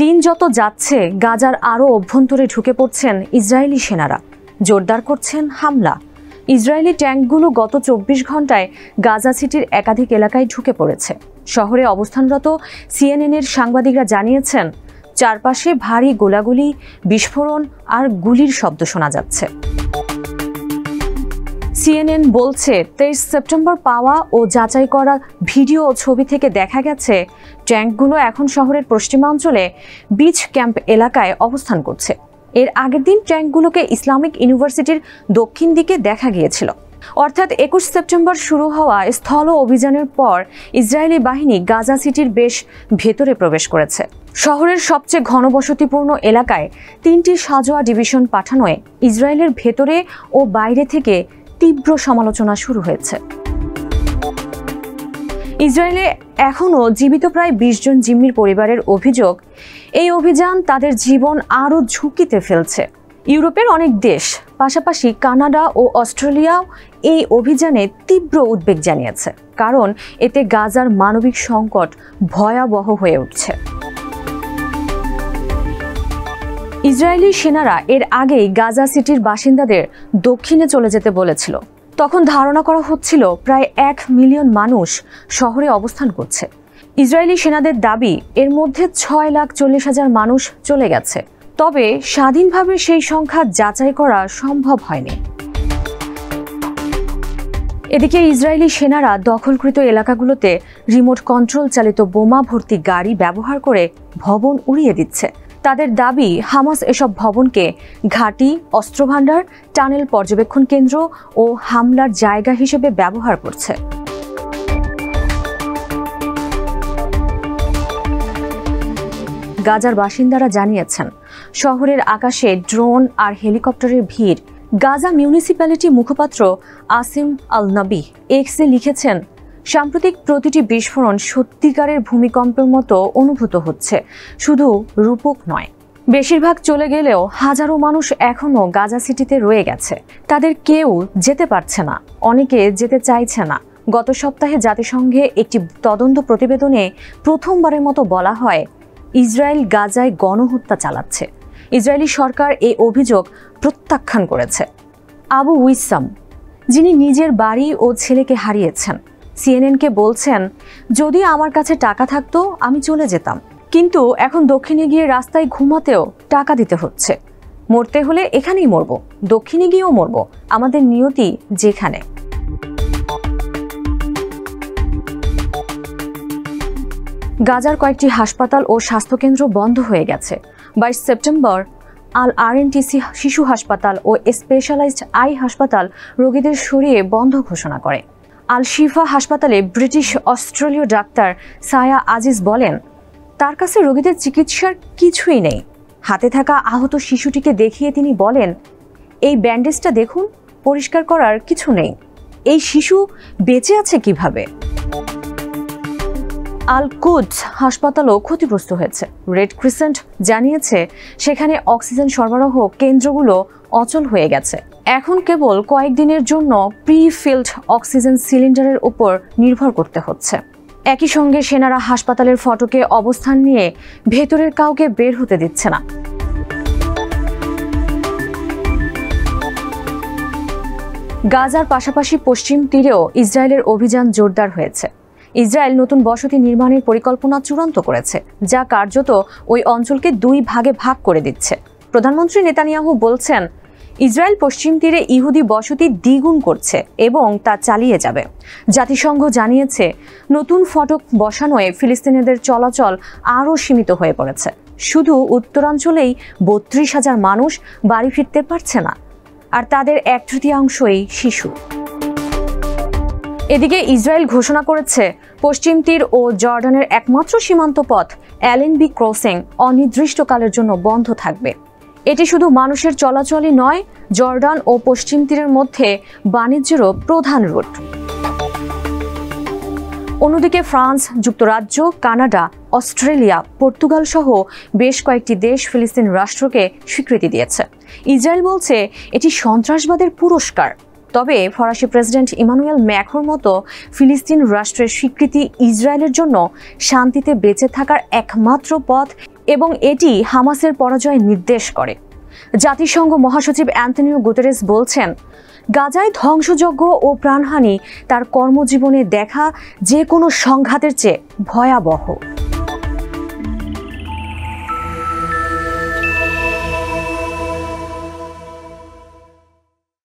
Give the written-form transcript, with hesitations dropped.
দিন যত যাচ্ছে গাজার আরও অভ্যন্তরে ঢুকে পড়ছেন ইসরায়েলি সেনারা, জোরদার করছেন হামলা। ইসরায়েলি ট্যাঙ্কগুলো গত ২৪ ঘন্টায় গাজা সিটির একাধিক এলাকায় ঢুকে পড়েছে। শহরে অবস্থানরত সিএনএনের সাংবাদিকরা জানিয়েছেন, চারপাশে ভারী গোলাগুলি, বিস্ফোরণ আর গুলির শব্দ শোনা যাচ্ছে। সিএনএন বলছে, ২৩ সেপ্টেম্বর পাওয়া ও যাচাই করা ভিডিও ও ছবি থেকে দেখা গেছে ট্যাঙ্কগুলো এখন শহরের পশ্চিমাঞ্চলে বিচ ক্যাম্প এলাকায় অবস্থান করছে। এর আগের দিন ট্যাঙ্কগুলোকে ইসলামিক ইউনিভার্সিটির দক্ষিণ দিকে দেখা গিয়েছিল। অর্থাৎ ২১ সেপ্টেম্বর শুরু হওয়া স্থল অভিযানের পর ইসরায়েলি বাহিনী গাজা সিটির বেশ ভেতরে প্রবেশ করেছে। শহরের সবচেয়ে ঘনবসতিপূর্ণ এলাকায় ৩টি সাঁজোয়া ডিভিশন পাঠানোয় ইসরায়েলের ভেতরে ও বাইরে থেকে তীব্র সমালোচনা শুরু হয়েছে। ইসরায়েলে এখনও জীবিত প্রায় ২০ জন জিম্মির পরিবারের অভিযোগ, এই অভিযান তাদের জীবন আরও ঝুঁকিতে ফেলছে। ইউরোপের অনেক দেশ, পাশাপাশি কানাডা ও অস্ট্রেলিয়াও এই অভিযানে তীব্র উদ্বেগ জানিয়েছে, কারণ এতে গাজার মানবিক সংকট ভয়াবহ হয়ে উঠছে। ইসরায়েলি সেনারা এর আগেই গাজা সিটির বাসিন্দাদের দক্ষিণে চলে যেতে বলেছিল। তখন ধারণা করা হচ্ছিল প্রায় ১ মিলিয়ন মানুষ শহরে অবস্থান করছে। ইসরায়েলি সেনাদের দাবি, এর মধ্যে ৬,৪০,০০০ মানুষ চলে গেছে। তবে স্বাধীনভাবে সেই সংখ্যা যাচাই করা সম্ভব হয়নি। এদিকে ইসরায়েলি সেনারা দখলকৃত এলাকাগুলোতে রিমোট কন্ট্রোল চালিত বোমা ভর্তি গাড়ি ব্যবহার করে ভবন উড়িয়ে দিচ্ছে। তাদের দাবি, হামাস এসব ভবনকে ঘাঁটি, অস্ত্রভাণ্ডার, টানেল পর্যবেক্ষণ কেন্দ্র ও হামলার জায়গা হিসেবে ব্যবহার করছে। গাজার বাসিন্দারা জানিয়েছেন, শহরের আকাশে ড্রোন আর হেলিকপ্টারের ভিড়। গাজা মিউনিসিপ্যালিটি মুখপাত্র আসিম আল নবী এক্সে লিখেছেন, সাম্প্রতিক প্রতিটি বিস্ফোরণ সত্যিকারের ভূমিকম্পের মতো অনুভূত হচ্ছে, শুধু রূপক নয়। বেশিরভাগ চলে গেলেও হাজারো মানুষ এখনও গাজা সিটিতে রয়ে গেছে। তাদের কেউ যেতে পারছে না, অনেকে যেতে চাইছে না। গত সপ্তাহে জাতিসংঘে একটি তদন্ত প্রতিবেদনে প্রথমবারের মতো বলা হয়, ইসরায়েল গাজায় গণহত্যা চালাচ্ছে। ইসরায়েলি সরকার এই অভিযোগ প্রত্যাখ্যান করেছে। আবু উইসাম, যিনি নিজের বাড়ি ও ছেলেকে হারিয়েছেন, সিএনএনকে বলছেন, যদি আমার কাছে টাকা থাকতো আমি চলে যেতাম, কিন্তু এখন দক্ষিণে গিয়ে রাস্তায় ঘুমাতেও টাকা দিতে হচ্ছে। মরতে হলে এখানেই মরব, দক্ষিণে গিয়েও মরব, আমাদের নিয়তি যেখানে। গাজার কয়েকটি হাসপাতাল ও স্বাস্থ্যকেন্দ্র বন্ধ হয়ে গেছে। ২২ সেপ্টেম্বর আল আরএনটিসি শিশু হাসপাতাল ও স্পেশালাইজড আই হাসপাতাল রোগীদের সরিয়ে বন্ধ ঘোষণা করে। আল শিফা হাসপাতালে ব্রিটিশ অস্ট্রেলীয় ডাক্তার সায়া আজিজ বলেন, তার কাছে রোগীদের চিকিৎসার কিছুই নেই। হাতে থাকা আহত শিশুটিকে দেখিয়ে তিনি বলেন, এই ব্যান্ডেজটা দেখুন, পরিষ্কার করার কিছু নেই। এই শিশু বেঁচে আছে কিভাবে? আল কুদস হাসপাতালও ক্ষতিগ্রস্ত হয়েছে। রেড ক্রিসেন্ট জানিয়েছে, সেখানে অক্সিজেন সরবরাহ কেন্দ্রগুলো অচল হয়ে গেছে। এখন কেবল কয়েকদিনের জন্য প্রি-ফিল্ড অক্সিজেন সিলিন্ডারের উপর নির্ভর করতে হচ্ছে। একই সঙ্গে সেনারা হাসপাতালের ফটকে অবস্থান নিয়ে ভেতরের কাউকে বের হতে দিচ্ছে না। গাজার পাশাপাশি পশ্চিম তীরেও ইসরায়েলের অভিযান জোরদার হয়েছে। ইসরায়েল নতুন বসতি নির্মাণের পরিকল্পনা চূড়ান্ত করেছে, যা কার্যত ওই অঞ্চলকে ২ ভাগে ভাগ করে দিচ্ছে। প্রধানমন্ত্রী নেতানিয়াহু বলছেন, ইসরায়েল পশ্চিম তীরে ইহুদি বসতি দ্বিগুণ করছে এবং তা চালিয়ে যাবে। জাতিসংঘ জানিয়েছে, নতুন ফটক বসানোয় ফিলিস্তিনিদের চলাচল আরও সীমিত হয়ে পড়েছে। শুধু উত্তরাঞ্চলেই ৩২,০০০ মানুষ বাড়ি ফিরতে পারছে না, আর তাদের ১/৩ শিশু। এদিকে ইসরায়েল ঘোষণা করেছে, পশ্চিম তীর ও জর্ডানের একমাত্র সীমান্ত পথ অ্যালেনবি ক্রসিং অনির্দিষ্টকালের জন্য বন্ধ থাকবে। এটি শুধু মানুষের চলাচলই নয়, জর্ডান ও পশ্চিম তীরের মধ্যে বাণিজ্যেরও প্রধান রুট। অন্যদিকে ফ্রান্স, যুক্তরাজ্য, কানাডা, অস্ট্রেলিয়া, পর্তুগাল সহ বেশ কয়েকটি দেশ ফিলিস্তিন রাষ্ট্রকে স্বীকৃতি দিয়েছে। ইসরায়েল বলছে, এটি সন্ত্রাসবাদের পুরস্কার। তবে ফরাসি প্রেসিডেন্ট ইমানুয়েল ম্যাক্রোর মতো ফিলিস্তিন রাষ্ট্রের স্বীকৃতি ইসরায়েলের জন্য শান্তিতে বেঁচে থাকার একমাত্র পথ এবং এটি হামাসের পরাজয় নির্দেশ করে। জাতিসংঘ মহাসচিব অ্যান্টনিও গুতেরেস বলছেন, গাজায় ধ্বংসযজ্ঞ ও প্রাণহানি তার কর্মজীবনে দেখা যে কোনো সংঘাতের চেয়ে ভয়াবহ।